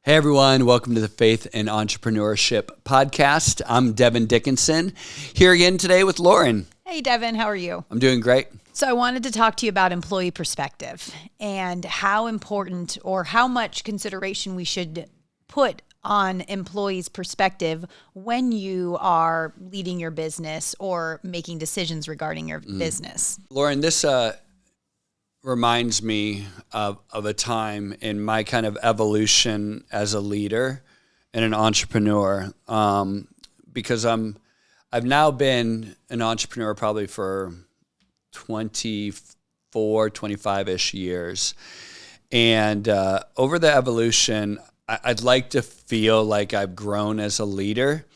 Hey everyone, welcome to the Faith and Entrepreneurship Podcast. I'm Devin Dickinson, here again today with Lauren. Hey Devin, how are you? I'm doing great. So I wanted to talk to you about employee perspective and how important or how much consideration we should put on employees' perspective when you are leading your business or making decisions regarding your business. Lauren, this reminds me of a time in my kind of evolution as a leader and an entrepreneur, because I've now been an entrepreneur probably for 24, 25-ish years. And over the evolution, I'd like to feel like I've grown as a leader.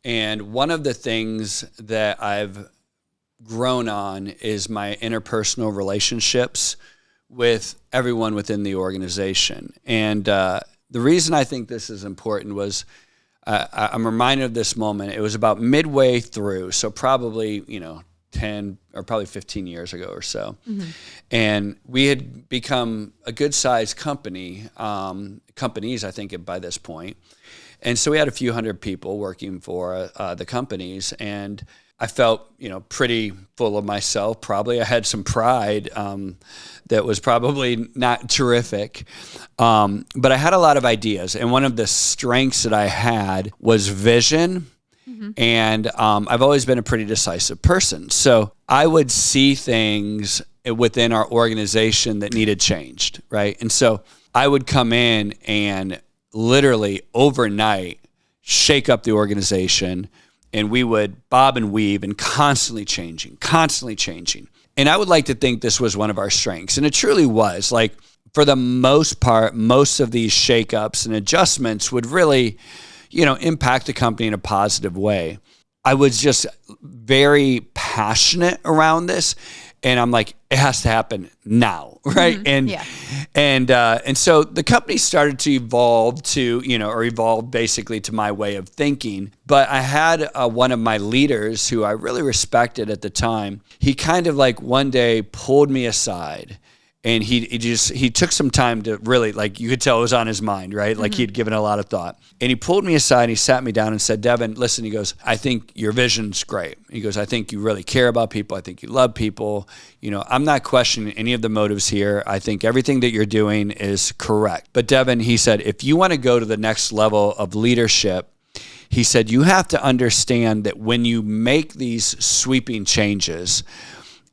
And one of the things that I've grown on is my interpersonal relationships with everyone within the organization. And the reason I think this is important was I'm reminded of this moment. It was about midway through, so probably 10 or probably 15 years ago or so. Mm-hmm. And we had become a good-sized company, companies, I think, by this point. And so we had a few hundred people working for the companies, and I felt, pretty full of myself. Probably I had some pride that was probably not terrific, but I had a lot of ideas. And one of the strengths that I had was vision. Mm-hmm. And I've always been a pretty decisive person. So I would see things within our organization that needed changed, right? And so I would come in and literally overnight shake up the organization, and we would bob and weave and constantly changing. And I would like to think this was one of our strengths. And it truly was. Like, for the most part, most of these shakeups and adjustments would really, impact the company in a positive way. I was just very passionate around this. And I'm like, it has to happen now, right? Mm-hmm. And so the company started to evolve basically to my way of thinking. But I had one of my leaders who I really respected at the time. He kind of like one day pulled me aside, and he took some time to really, like, you could tell it was on his mind, right? Like, he'd given a lot of thought. And he pulled me aside and he sat me down and said, Devin, listen, he goes, I think your vision's great. He goes, I think you really care about people. I think you love people. I'm not questioning any of the motives here. I think everything that you're doing is correct. But Devin, he said, if you want to go to the next level of leadership, he said, you have to understand that when you make these sweeping changes,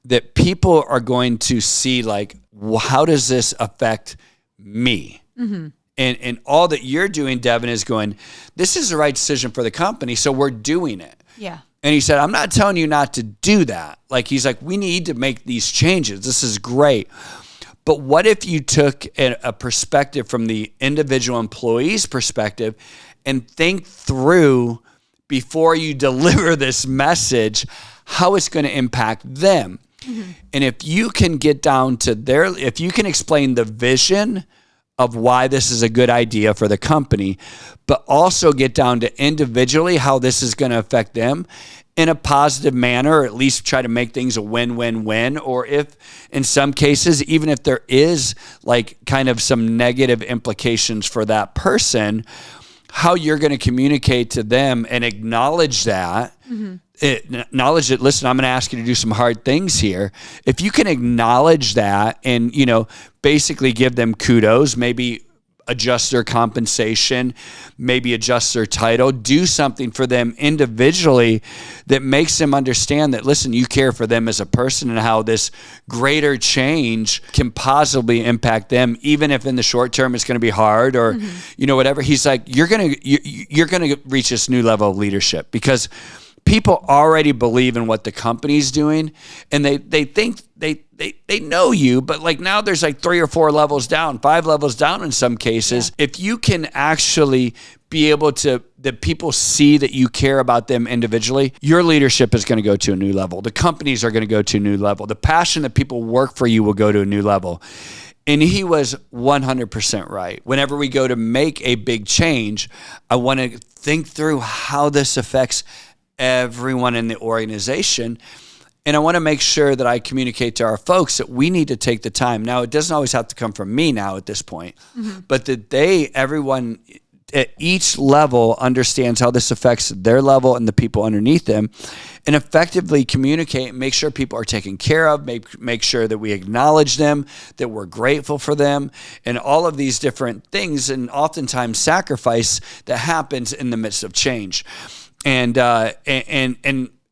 that people are going to see, like, well, how does this affect me? Mm-hmm. And all that you're doing, Devin, is going, this is the right decision for the company, so we're doing it. Yeah. And he said, I'm not telling you not to do that. Like, he's like, we need to make these changes. This is great. But what if you took a perspective from the individual employee's perspective and think through, before you deliver this message, how it's going to impact them? Mm-hmm. And if you can get down to if you can explain the vision of why this is a good idea for the company, but also get down to individually how this is going to affect them in a positive manner, or at least try to make things a win-win-win, or if in some cases, even if there is like kind of some negative implications for that person, how you're going to communicate to them and acknowledge that. Mm-hmm. Acknowledge that, listen, I'm going to ask you to do some hard things here. If you can acknowledge that and, basically give them kudos, maybe adjust their compensation, maybe adjust their title, do something for them individually that makes them understand that, listen, you care for them as a person and how this greater change can possibly impact them, even if in the short term it's going to be hard or, whatever. He's like, you're going to reach this new level of leadership because people already believe in what the company's doing, and they think they know you, but like now there's like 3 or 4 levels down, 5 levels down in some cases. Yeah. If you can actually be able to, that people see that you care about them individually, your leadership is going to go to a new level. The companies are going to go to a new level. The passion that people work for you will go to a new level. And he was 100% right. Whenever we go to make a big change, I want to think through how this affects everyone in the organization. And I want to make sure that I communicate to our folks that we need to take the time. Now, it doesn't always have to come from me now at this point, but that everyone at each level understands how this affects their level and the people underneath them, and effectively communicate and make sure people are taken care of, make sure that we acknowledge them, that we're grateful for them, and all of these different things, and oftentimes sacrifice that happens in the midst of change. And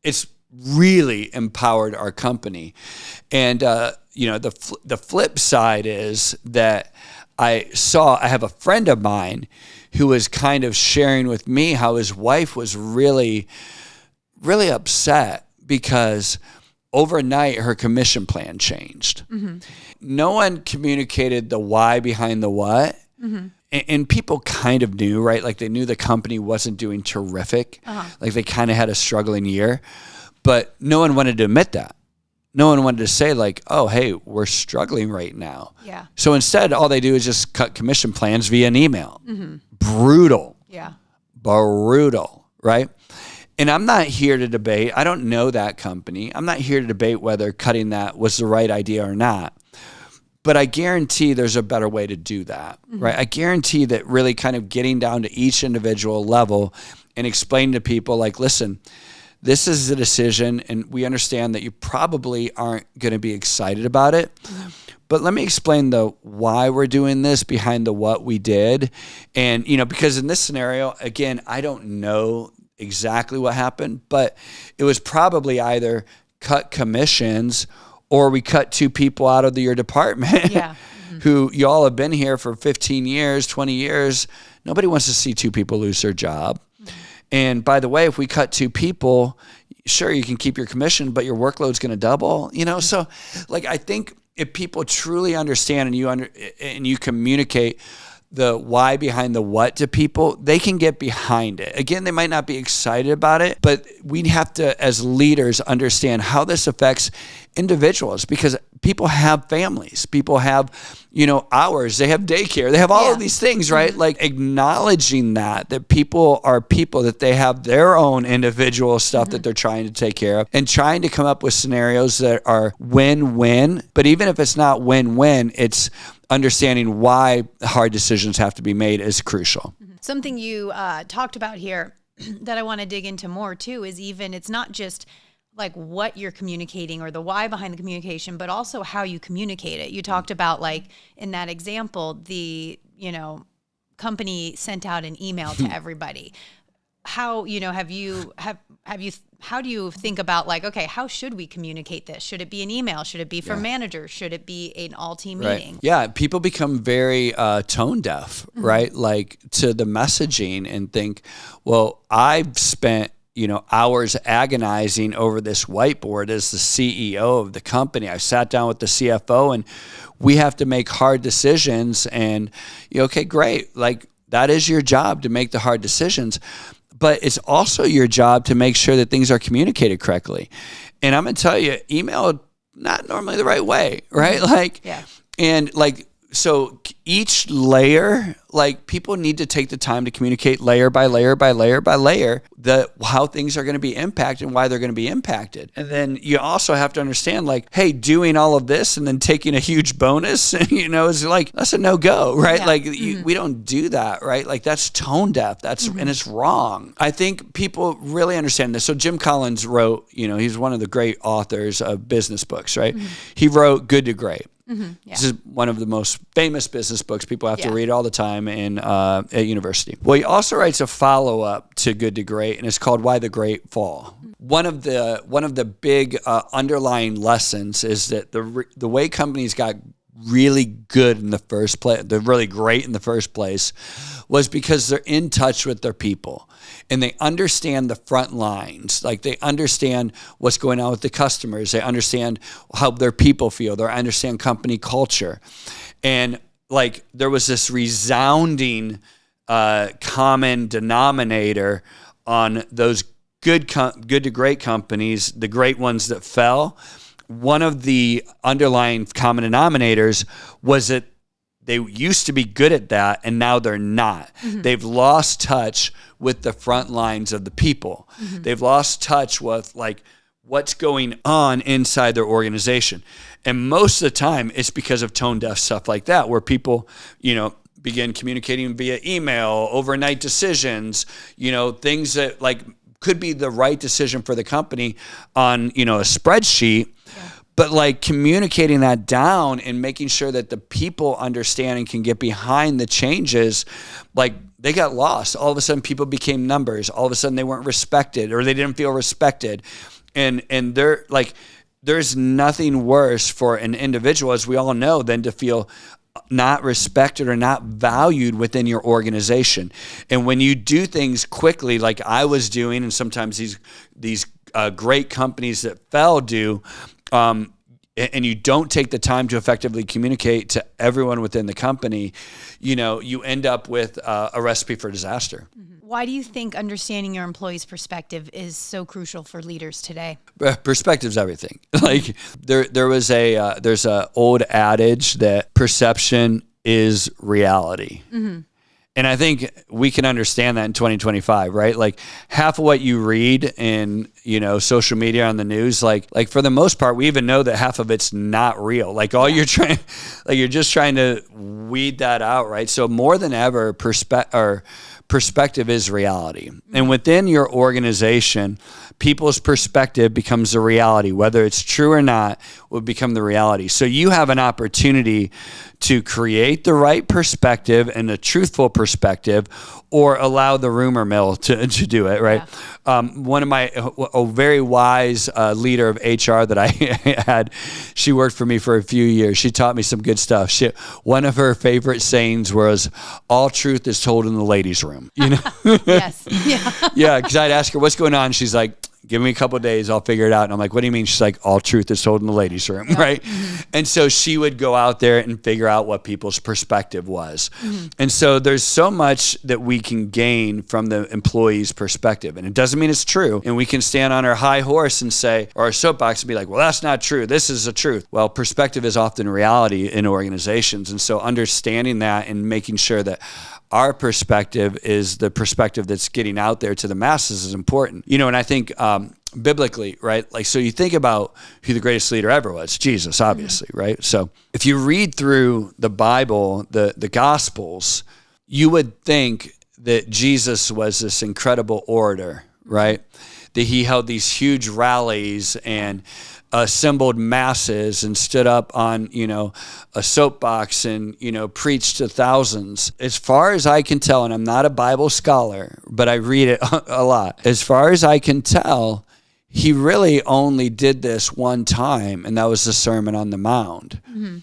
it's really empowered our company. And the flip side is that I have a friend of mine who was kind of sharing with me how his wife was really, really upset because overnight her commission plan changed. No one communicated the why behind the what. And people kind of knew, right? Like they knew the company wasn't doing terrific. Like they kind of had a struggling year, but no one wanted to admit that. No one wanted to say like, oh, hey, we're struggling right now. Yeah. So instead, all they do is just cut commission plans via an email. Brutal. Yeah. Brutal, right? And I'm not here to debate. I don't know that company. I'm not here to debate whether cutting that was the right idea or not. But I guarantee there's a better way to do that, right? I guarantee that really kind of getting down to each individual level and explaining to people like, listen, this is a decision, and we understand that you probably aren't going to be excited about it. But let me explain the why we're doing this behind the what we did. And, because in this scenario, again, I don't know exactly what happened, but it was probably either cut commissions or we cut 2 people out of your department who y'all have been here for 15 years, 20 years. Nobody wants to see 2 people lose their job. And by the way, if we cut 2 people, sure, you can keep your commission, but your workload's going to double, So like, I think if people truly understand and you communicate the why behind the what to people, they can get behind it. Again, they might not be excited about it, but we have to, as leaders, understand how this affects individuals, because people have families, people have, hours, they have daycare, they have all of these things, right? Like acknowledging that people are people, that they have their own individual stuff that they're trying to take care of, and trying to come up with scenarios that are win-win. But even if it's not win-win, it's understanding why hard decisions have to be made is crucial. Something you talked about here that I want to dig into more too is it's not just like what you're communicating or the why behind the communication, but also how you communicate it. You talked about, like, in that example, the, company sent out an email to everybody. How, how do you think about, like, okay, how should we communicate this? Should it be an email? Should it be from managers? Should it be an all-team meeting? Yeah, people become very tone deaf, right? Like, to the messaging, and think, well, I've spent hours agonizing over this whiteboard as the CEO of the company. I sat down with the CFO, and we have to make hard decisions. And okay, great. Like, that is your job to make the hard decisions, but it's also your job to make sure that things are communicated correctly. And I'm going to tell you, email, not normally the right way, right? Like, and like, so each layer, like, people need to take the time to communicate layer by layer by layer by layer how things are going to be impacted and why they're going to be impacted. And then you also have to understand, like, hey, doing all of this and then taking a huge bonus, is like, that's a no-go, right? Like, we don't do that, right? Like, that's tone deaf. And it's wrong. I think people really understand this. So Jim Collins wrote, he's one of the great authors of business books, right? He wrote Good to Great. This is one of the most famous business books. People have to read all the time at university. Well, he also writes a follow-up to Good to Great, and it's called Why the Great Fall. One of the big underlying lessons is that the way companies got really good in the first place, they're really great in the first place, was because they're in touch with their people and they understand the front lines. Like, they understand what's going on with the customers. They understand how their people feel. They understand company culture. And like, there was this resounding common denominator on those good to great companies, the great ones that fell. One of the underlying common denominators was that they used to be good at that, and now they're not. They've lost touch with the front lines of the people. They've lost touch with, like, what's going on inside their organization. And most of the time, it's because of tone deaf stuff like that, where people, begin communicating via email, overnight decisions, things that like could be the right decision for the company on, a spreadsheet. Yeah. But like communicating that down and making sure that the people understand and can get behind the changes, like they got lost. All of a sudden people became numbers. All of a sudden they weren't respected, or they didn't feel respected. And they're like, there's nothing worse for an individual, as we all know, than to feel not respected or not valued within your organization. And when you do things quickly, like I was doing, and sometimes these great companies that fell do, and you don't take the time to effectively communicate to everyone within the company, you end up with a recipe for disaster. Why do you think understanding your employees' perspective is so crucial for leaders today? Perspective's everything. Like there's a old adage that perception is reality. Mm-hmm. And I think we can understand that in 2025, right? Like half of what you read in, social media, on the news, like for the most part, we even know that half of it's not real. Like you're just trying to weed that out, right? So more than ever, perspective is reality. And within your organization, people's perspective becomes the reality. Whether it's true or not, will become the reality. So you have an opportunity to create the right perspective and a truthful perspective, or allow the rumor mill to do it, right? Yeah. One of a very wise leader of HR that I had, she worked for me for a few years. She taught me some good stuff. One of her favorite sayings was, "All truth is told in the ladies' room." Yes. Yeah. Yeah, because I'd ask her, "What's going on?" She's like, "Give me a couple of days, I'll figure it out." And I'm like, "What do you mean?" She's like, "All truth is told in the ladies' room," yeah. Right? Mm-hmm. And so she would go out there and figure out what people's perspective was. Mm-hmm. And so there's so much that we can gain from the employee's perspective. And it doesn't mean it's true. And we can stand on our high horse and say, or our soapbox and be like, "Well, that's not true. This is the truth." Well, perspective is often reality in organizations. And so understanding that and making sure that our perspective is the perspective that's getting out there to the masses is important. And I think biblically, right? Like, so you think about who the greatest leader ever was, Jesus, obviously, mm-hmm. right? So if you read through the Bible, the Gospels, you would think that Jesus was this incredible orator, right? That he held these huge rallies and assembled masses and stood up on, a soapbox and, preached to thousands. As far as I can tell, and I'm not a Bible scholar, but I read it a lot. As far as I can tell, he really only did this one time, and that was the Sermon on the Mount. Mm-hmm.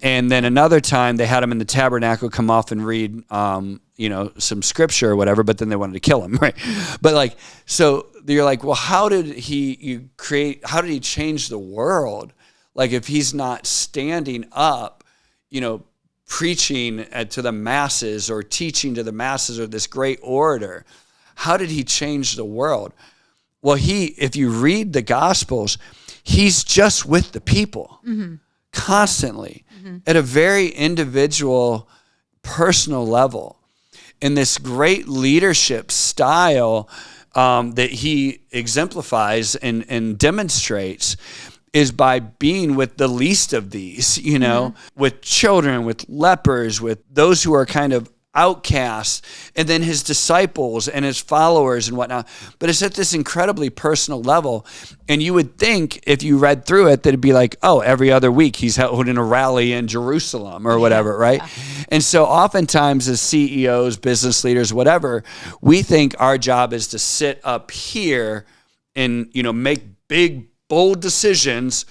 And then another time they had him in the tabernacle come off and read, some scripture or whatever, but then they wanted to kill him, right? But so you're like, well, how did he change the world? Like, if he's not standing up, preaching to the masses or teaching to the masses, or this great orator, how did he change the world? Well, if you read the Gospels, he's just with the people. Mm-hmm. Constantly, mm-hmm. at a very individual, personal level. And this great leadership style that he exemplifies and demonstrates is by being with the least of these, mm-hmm. with children, with lepers, with those who are kind of outcasts, and then his disciples and his followers and whatnot. But it's at this incredibly personal level. And you would think, if you read through it, that it'd be like, oh, every other week he's holding a rally in Jerusalem or whatever, right? Yeah. And so oftentimes as CEOs, business leaders, whatever, we think our job is to sit up here and, make big, bold decisions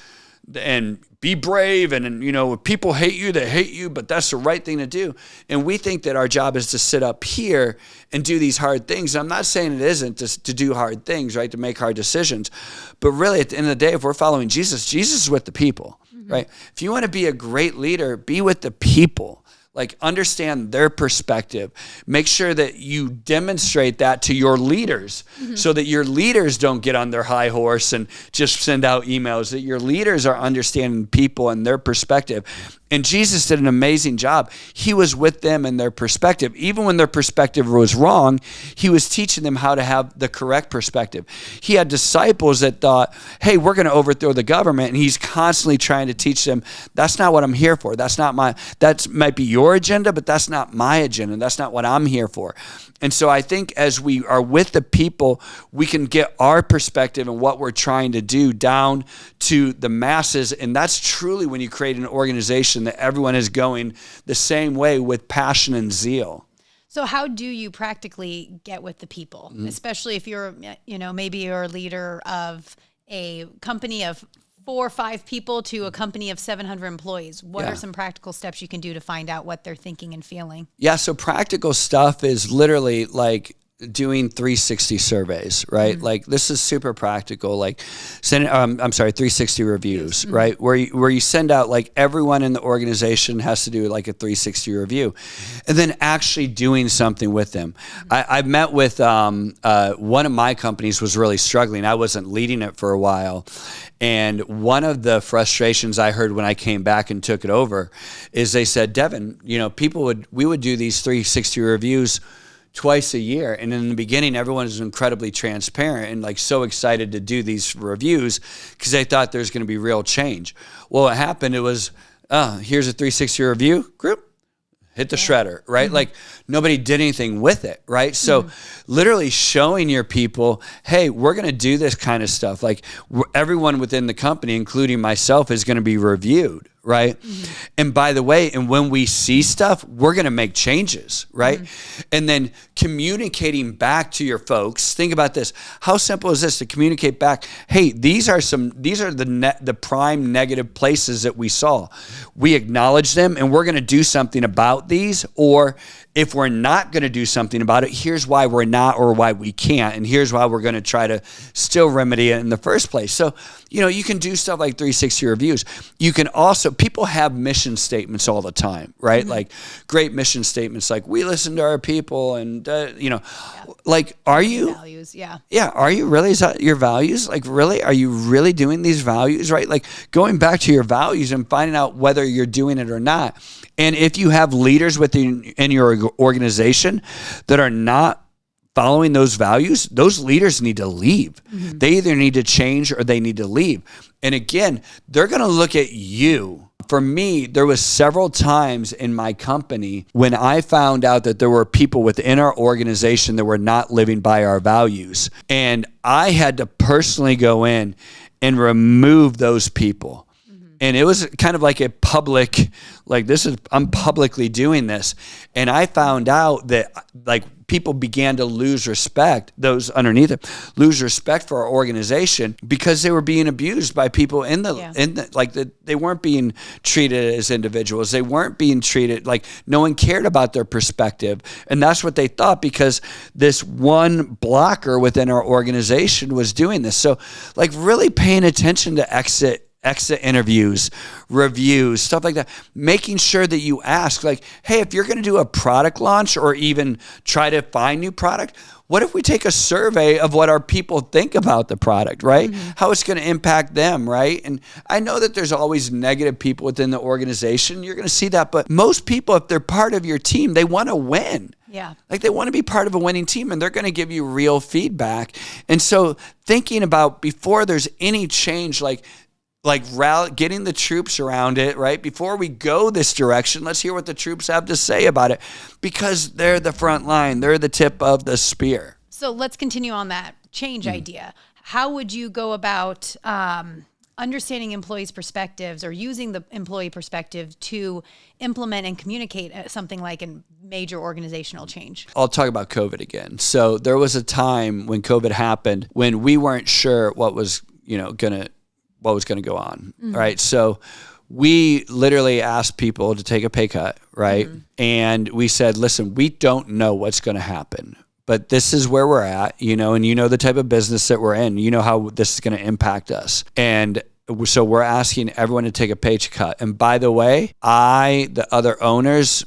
and be brave, and if people hate you, they hate you, but that's the right thing to do. And we think that our job is to sit up here and do these hard things. I'm not saying it isn't to do hard things, right, to make hard decisions. But really, at the end of the day, if we're following Jesus, Jesus is with the people, mm-hmm. right? If you want to be a great leader, be with the people. Like, understand their perspective. Make sure that you demonstrate that to your leaders, mm-hmm. so that your leaders don't get on their high horse and just send out emails, that your leaders are understanding people and their perspective. And Jesus did an amazing job. He was with them in their perspective. Even when their perspective was wrong, he was teaching them how to have the correct perspective. He had disciples that thought, hey, we're going to overthrow the government. And he's constantly trying to teach them, that's not what I'm here for. That might be your agenda, but that's not my agenda. That's not what I'm here for. And so I think as we are with the people, we can get our perspective and what we're trying to do down to the masses. And that's truly when you create an organization that everyone is going the same way with passion and zeal. So how do you practically get with the people, especially if you're, maybe you're a leader of a company of 4 or 5 people to a company of 700 employees? What are some practical steps you can do to find out what they're thinking and feeling? Yeah, so practical stuff is literally like doing 360 surveys, right? Like this is super practical. Like 360 reviews, right? Where you send out, like, everyone in the organization has to do like a 360 review, and then actually doing something with them. I met with one of my companies was really struggling. I wasn't leading it for a while. And one of the frustrations I heard when I came back and took it over is they said, Devin, we would do these 360 reviews twice a year. And in the beginning, everyone was incredibly transparent and like so excited to do these reviews because they thought there's going to be real change. Well, what happened, it was, here's a 360 review group. Hit the shredder, right? Like nobody did anything with it, right? So literally showing your people, hey, we're going to do this kind of stuff. Like everyone within the company, including myself, is going to be reviewed, right? And by the way, and when we see stuff, we're going to make changes, right? And then communicating back to your folks. Think about this. How simple is this to communicate back? Hey, these are the prime negative places that we saw. We acknowledge them and we're going to do something about these, or if we're not going to do something about it, here's why we're not or why we can't, and here's why we're going to try to still remedy it in the first place. So, you can do stuff like 360 reviews. You can also, people have mission statements all the time, right? Like great mission statements like, we listen to our people and, like, are you? Values, yeah. Yeah, are you really? Is that your values? Like, really? Are you really doing these values, right? Like going back to your values and finding out whether you're doing it or not. And if you have leaders in your organization that are not following those values, those leaders need to leave. They either need to change or they need to leave. And again, they're going to look at you. For me, there was several times in my company when I found out that there were people within our organization that were not living by our values. And I had to personally go in and remove those people. And it was kind of like a public, like I'm publicly doing this. And I found out that like people began to lose respect, those underneath it, lose respect for our organization because they were being abused by people they weren't being treated as individuals. They weren't being treated like no one cared about their perspective. And that's what they thought because this one blocker within our organization was doing this. So like really paying attention to exit interviews, reviews, stuff like that, making sure that you ask like, hey, if you're going to do a product launch or even try to find new product, what if we take a survey of what our people think about the product, right? How it's going to impact them, right? And I know that there's always negative people within the organization. You're going to see that. But most people, if they're part of your team, they want to win. Yeah. Like they want to be part of a winning team and they're going to give you real feedback. And so thinking about before there's any change, like getting the troops around it, right? Before we go this direction, let's hear what the troops have to say about it because they're the front line. They're the tip of the spear. So let's continue on that change idea. How would you go about understanding employees' perspectives or using the employee perspective to implement and communicate something like a major organizational change? I'll talk about COVID again. So there was a time when COVID happened when we weren't sure what was going to go on, right? So we literally asked people to take a pay cut, right? And we said, listen, we don't know what's going to happen, but this is where we're at, and the type of business that we're in, how this is going to impact us. And so we're asking everyone to take a pay cut. And by the way, the other owners,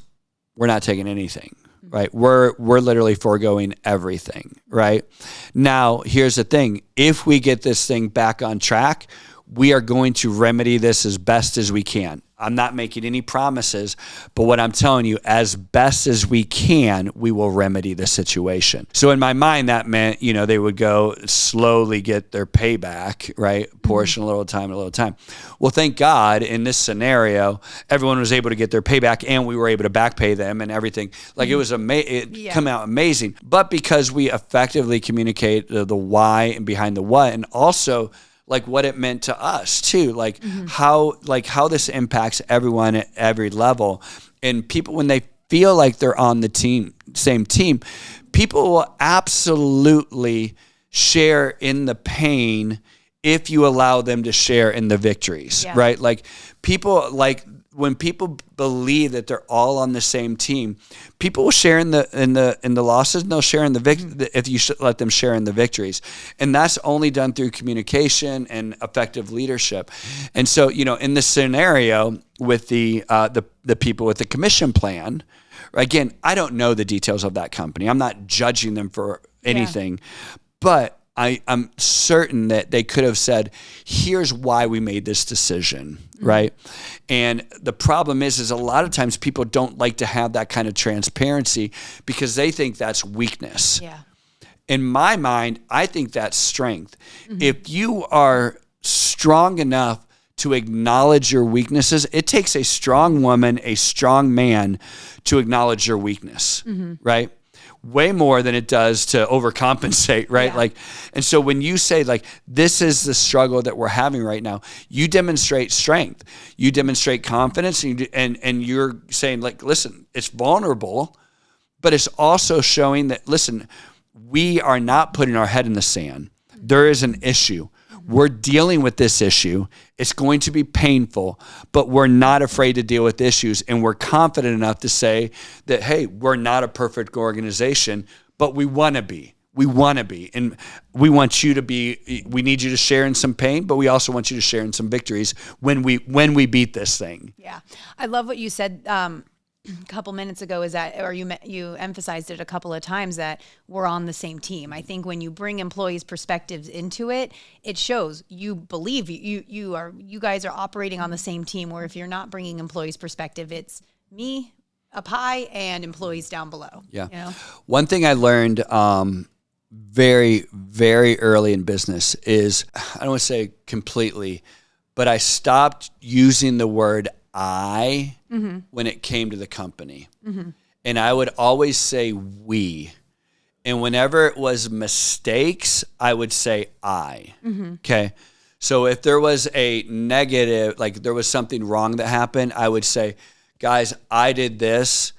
we're not taking anything. Right. We're literally foregoing everything. Right. Now, here's the thing. If we get this thing back on track, we are going to remedy this as best as we can. I'm not making any promises, but what I'm telling you, as best as we can, we will remedy the situation. So in my mind, that meant, they would go slowly get their payback, right? Portion a little time, a little time. Well, thank God in this scenario, everyone was able to get their payback and we were able to back pay them and everything. Like it was come out amazing. But because we effectively communicate the why and behind the what, and also like what it meant to us too, how this impacts everyone at every level. And people, when they feel like they're on the same team, people will absolutely share in the pain if you allow them to share in the victories, right? Like when people believe that they're all on the same team, people will share in the losses, and they'll share in the if you let them share in the victories. And that's only done through communication and effective leadership. And so, in this scenario with the people with the commission plan, again, I don't know the details of that company. I'm not judging them for anything, but I'm certain that they could have said, here's why we made this decision, right? And the problem is a lot of times people don't like to have that kind of transparency because they think that's weakness. Yeah. In my mind, I think that's strength. If you are strong enough to acknowledge your weaknesses, it takes a strong woman, a strong man to acknowledge your weakness, right? Way more than it does to overcompensate, right? Yeah. And so when you say this is the struggle that we're having right now, you demonstrate strength, you demonstrate confidence, and you're saying listen, it's vulnerable, but it's also showing that, listen, we are not putting our head in the sand. There is an issue. We're dealing with this issue. It's going to be painful, but we're not afraid to deal with issues. And we're confident enough to say that, hey, we're not a perfect organization, but we want to be. We want to be. And we want you to be, we need you to share in some pain, but we also want you to share in some victories when we beat this thing. Yeah. I love what you said a couple minutes ago, is that, or you emphasized it a couple of times, that we're on the same team. I think when you bring employees' perspectives into it, it shows you believe you guys are operating on the same team, where if you're not bringing employees' perspective, it's me up high and employees down below. Yeah. One thing I learned very, very early in business is, I don't want to say completely, but I stopped using the word I when it came to the company. And I would always say we. And whenever it was mistakes, I would say I. Okay. So if there was a negative, there was something wrong that happened, I would say, guys, I did this,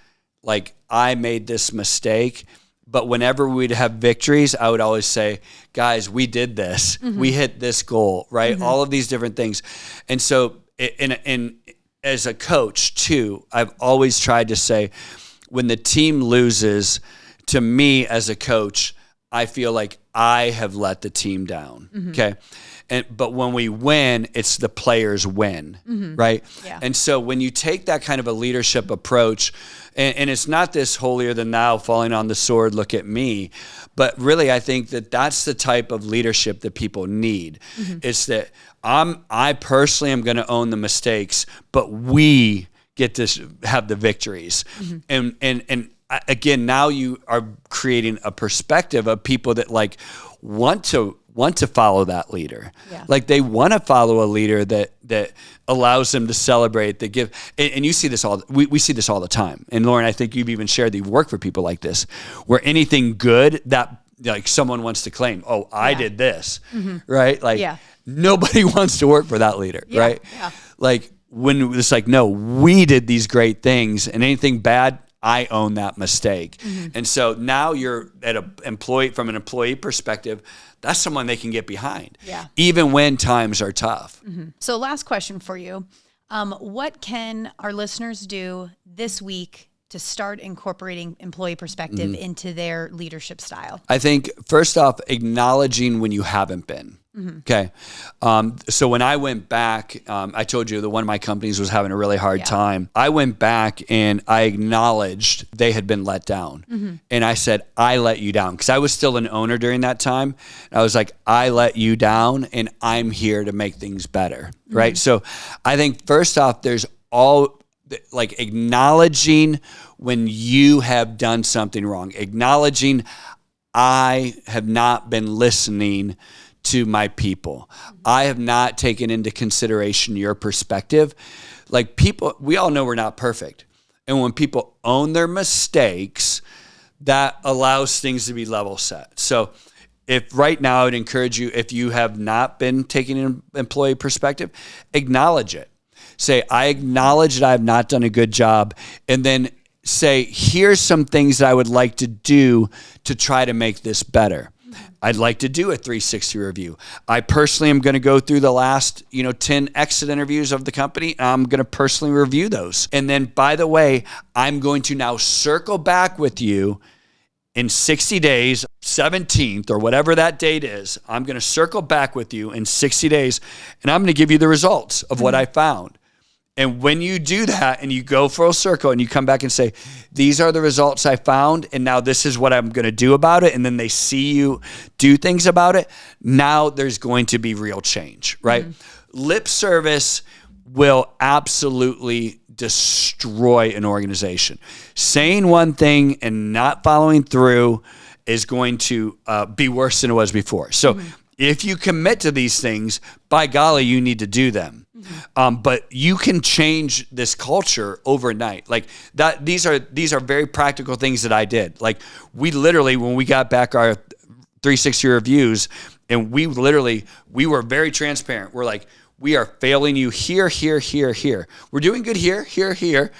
I made this mistake. But whenever we'd have victories, I would always say, guys, we did this. We hit this goal, right? All of these different things. And so as a coach too, I've always tried to say, when the team loses, to me as a coach, I feel like I have let the team down. Okay. But when we win, it's the players win, right? Yeah. And so when you take that kind of a leadership approach, and it's not this holier than thou, falling on the sword, look at me, but really I think that that's the type of leadership that people need. It's that I personally am going to own the mistakes, but we get to have the victories. And again, now you are creating a perspective of people that want to follow that leader. Yeah. They want to follow a leader that allows them to celebrate, that give, and you see this we see this all the time. And Lauren, I think you've even shared that you work for people like this, where anything good that someone wants to claim, I did this, right? Nobody wants to work for that leader, right? Yeah. When it's no, we did these great things, and anything bad, I own that mistake. And so now you're from an employee perspective, that's someone they can get behind, even when times are tough. So last question for you. What can our listeners do this week to start incorporating employee perspective into their leadership style? I think, first off, acknowledging when you haven't been. Okay. So when I went back, I told you that one of my companies was having a really hard time. I went back and I acknowledged they had been let down. And I said, I let you down, because I was still an owner during that time. And I was like, I let you down and I'm here to make things better. Right. So I think first off, there's all like acknowledging when you have done something wrong, acknowledging I have not been listening to my people. I have not taken into consideration your perspective. Like people, we all know we're not perfect. And when people own their mistakes, that allows things to be level set. So if right now I would encourage you, if you have not been taking an employee perspective, acknowledge it. Say, I acknowledge that I have not done a good job. And then say, here's some things that I would like to do to try to make this better. I'd like to do a 360 review. I personally am going to go through the last, 10 exit interviews of the company. And I'm going to personally review those. And then, by the way, I'm going to now circle back with you in 60 days, 17th or whatever that date is. I'm going to circle back with you in 60 days and I'm going to give you the results of what I found. And when you do that and you go full circle and you come back and say, these are the results I found, and now this is what I'm going to do about it, and then they see you do things about it, now there's going to be real change, right? Lip service will absolutely destroy an organization. Saying one thing and not following through is going to be worse than it was before. So if you commit to these things, by golly, you need to do them. But you can change this culture overnight. Like that, these are very practical things that I did. Like we literally, when we got back our 360 reviews, and we were very transparent. We're like, we are failing you here, here, here, here. We're doing good here, here, here.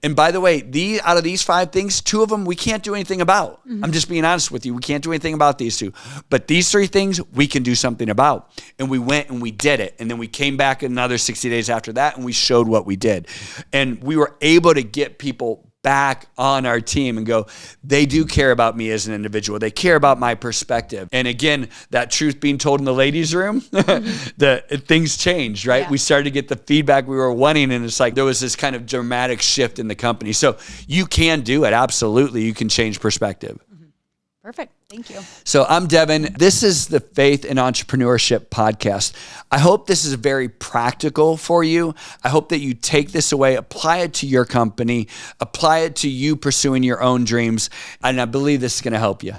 And by the way, out of these 5 things, 2 of them we can't do anything about. I'm just being honest with you. We can't do anything about these 2. But these 3 things we can do something about. And we went and we did it. And then we came back another 60 days after that and we showed what we did. And we were able to get people back on our team and go, they do care about me as an individual. They care about my perspective. And again, that truth being told in the ladies' room, things changed, right? Yeah. We started to get the feedback we were wanting, and it's like there was this kind of dramatic shift in the company. So you can do it. Absolutely. You can change perspective. Perfect. Thank you. So I'm Devin. This is the Faith and Entrepreneurship Podcast. I hope this is very practical for you. I hope that you take this away, apply it to your company, apply it to you pursuing your own dreams, and I believe this is going to help you.